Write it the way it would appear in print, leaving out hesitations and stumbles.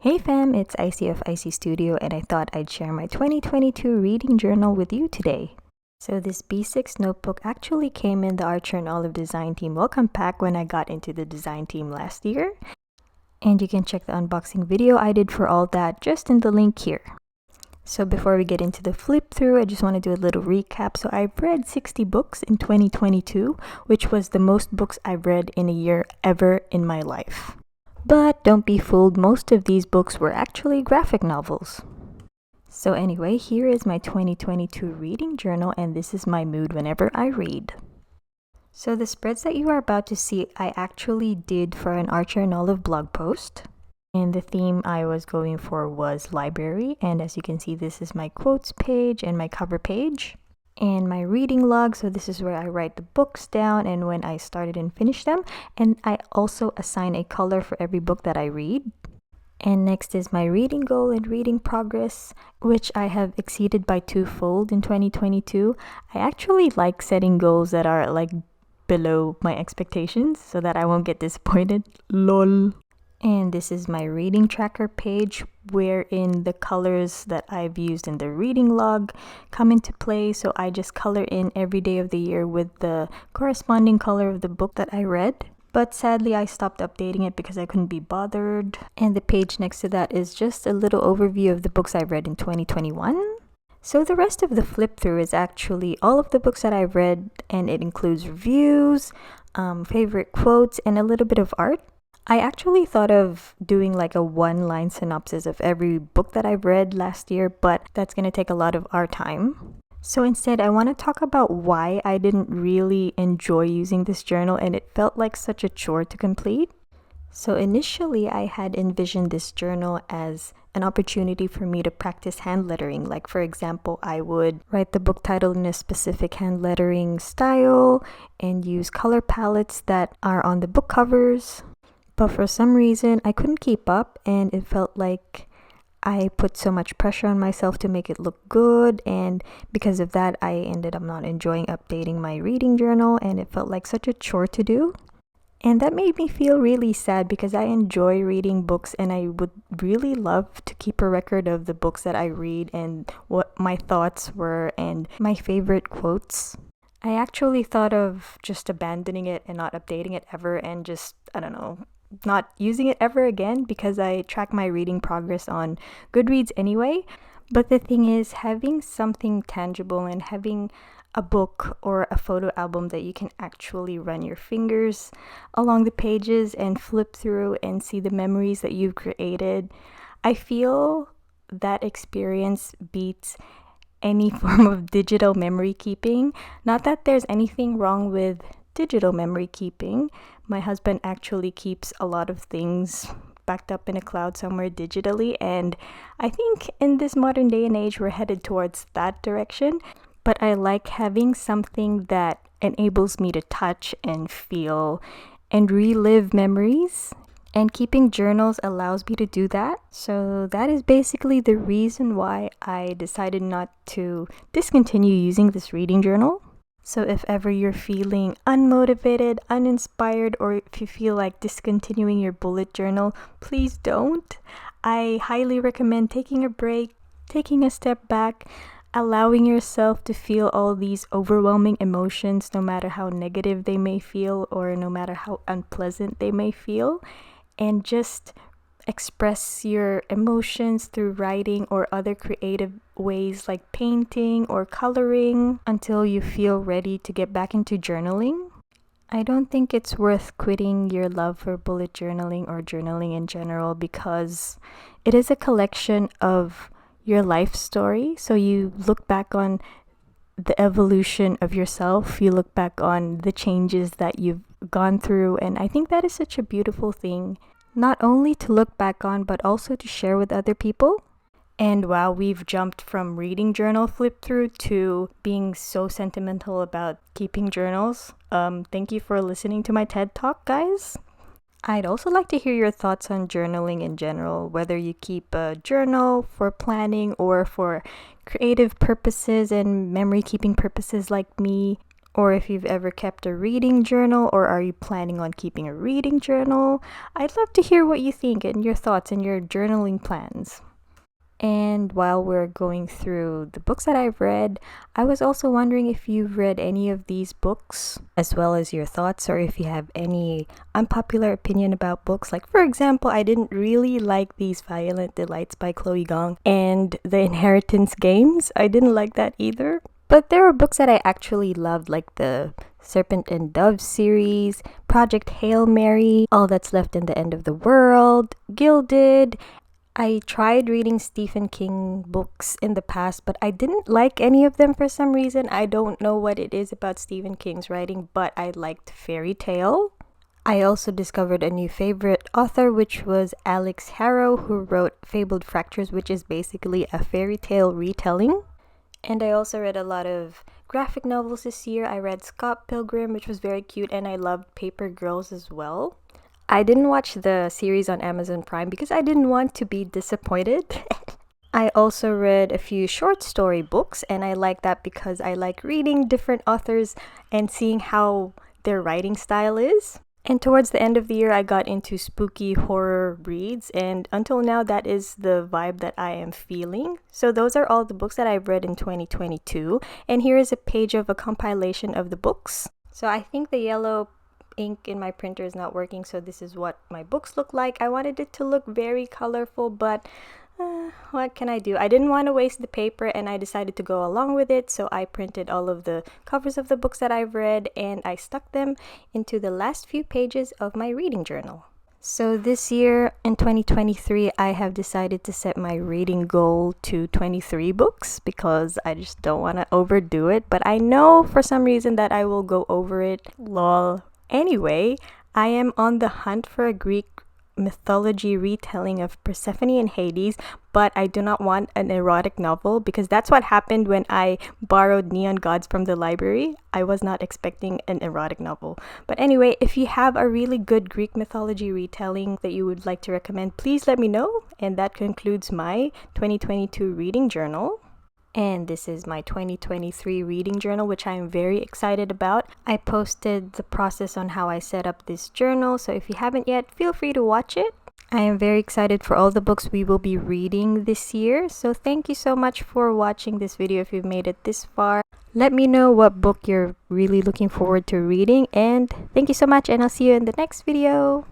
Hey fam, it's Icy of Icy Studio, and I thought I'd share my 2022 reading journal with you today. So this B6 notebook actually came in the Archer and Olive design team welcome pack when I got into the design team last year. And you can check the unboxing video I did for all that just in the link here. So before we get into the flip through, I just want to do a little recap. So I've read 60 books in 2022, which was the most books I've read in a year ever in my life. But don't be fooled, most of these books were actually graphic novels. So anyway, here is my 2022 reading journal, and this is my mood whenever I read. So the spreads that you are about to see, I actually did for an Archer and Olive blog post. And the theme I was going for was library, and as you can see, this is my quotes page and my cover page. And my reading log, so this is where I write the books down and when I started and finished them, and I also assign a color for every book that I read. And next is my reading goal and reading progress, which I have exceeded by twofold in 2022. I actually like setting goals that are like below my expectations so that I won't get disappointed. Lol. And this is my reading tracker page, wherein the colors that I've used in the reading log come into play. So I just color in every day of the year with the corresponding color of the book that I read. But sadly, I stopped updating it because I couldn't be bothered. And the page next to that is just a little overview of the books I read in 2021. So the rest of the flip through is actually all of the books that I've read, and it includes reviews, favorite quotes, and a little bit of art. I actually thought of doing like a one-line synopsis of every book that I've read last year, but that's going to take a lot of our time. So instead, I want to talk about why I didn't really enjoy using this journal and it felt like such a chore to complete. So initially, I had envisioned this journal as an opportunity for me to practice hand lettering. Like, for example, I would write the book title in a specific hand lettering style and use color palettes that are on the book covers. But for some reason, I couldn't keep up, and it felt like I put so much pressure on myself to make it look good, and because of that, I ended up not enjoying updating my reading journal, and it felt like such a chore to do. And that made me feel really sad because I enjoy reading books, and I would really love to keep a record of the books that I read and what my thoughts were and my favorite quotes. I actually thought of just abandoning it and not updating it ever and just, I don't know, not using it ever again because I track my reading progress on Goodreads anyway. But the thing is, having something tangible and having a book or a photo album that you can actually run your fingers along the pages and flip through and see the memories that you've created, I feel that experience beats any form of digital memory keeping. Not that there's anything wrong with digital memory keeping. My husband actually keeps a lot of things backed up in a cloud somewhere digitally, and I think in this modern day and age we're headed towards that direction. But I like having something that enables me to touch and feel and relive memories, and keeping journals allows me to do that. So that is basically the reason why I decided not to discontinue using this reading journal. So if ever you're feeling unmotivated, uninspired, or if you feel like discontinuing your bullet journal, please don't. I highly recommend taking a break, taking a step back, allowing yourself to feel all these overwhelming emotions, no matter how negative they may feel or no matter how unpleasant they may feel, and just express your emotions through writing or other creative ways like painting or coloring until you feel ready to get back into journaling. I don't think it's worth quitting your love for bullet journaling or journaling in general because it is a collection of your life story. So you look back on the evolution of yourself, you look back on the changes that you've gone through, and I think that is such a beautiful thing. Not only to look back on, but also to share with other people. And wow, we've jumped from reading journal flip through to being so sentimental about keeping journals. Thank you for listening to my TED Talk, guys. I'd also like to hear your thoughts on journaling in general, whether you keep a journal for planning or for creative purposes and memory keeping purposes like me. or if you've ever kept a reading journal, or are you planning on keeping a reading journal. I'd love to hear what you think and your thoughts and your journaling plans. And while we're going through the books that I've read, I was also wondering if you've read any of these books, as well as your thoughts, or if you have any unpopular opinion about books. Like, for example, I didn't really like These Violent Delights by Chloe Gong and The Inheritance Games. I didn't like that either. But there were books that I actually loved, like the Serpent and Dove series, Project Hail Mary, All That's Left in the End of the World, Gilded. I tried reading Stephen King books in the past, but I didn't like any of them for some reason. I don't know what it is about Stephen King's writing, but I liked Fairy Tale. I also discovered a new favorite author, which was Alex Harrow, who wrote Fabled Fractures, which is basically a fairy tale retelling. And I also read a lot of graphic novels this year. I read Scott Pilgrim, which was very cute, and I loved Paper Girls as well. I didn't watch the series on Amazon Prime because I didn't want to be disappointed. I also read a few short story books, and I like that because I like reading different authors and seeing how their writing style is. And towards the end of the year, I got into spooky horror reads, and until now, that is the vibe that I am feeling. So those are all the books that I've read in 2022, and here is a page of a compilation of the books. So I think the yellow ink in my printer is not working, so this is what my books look like. I wanted it to look very colorful, but what can I do? I didn't want to waste the paper, and I decided to go along with it, so I printed all of the covers of the books that I've read, and I stuck them into the last few pages of my reading journal. So this year, in 2023, I have decided to set my reading goal to 23 books because I just don't want to overdo it, but I know for some reason that I will go over it. Lol. Anyway, I am on the hunt for a Greek mythology retelling of Persephone and Hades, but I do not want an erotic novel because that's what happened when I borrowed Neon Gods from the library. I was not expecting an erotic novel. But anyway, if you have a really good Greek mythology retelling that you would like to recommend, please let me know. And that concludes my 2022 reading journal. And this is my 2023 reading journal, which I am very excited about. I posted the process on how I set up this journal, so if you haven't yet, feel free to watch it. I am very excited for all the books we will be reading this year. So thank you so much for watching this video if you've made it this far. Let me know what book you're really looking forward to reading. And thank you so much, and I'll see you in the next video.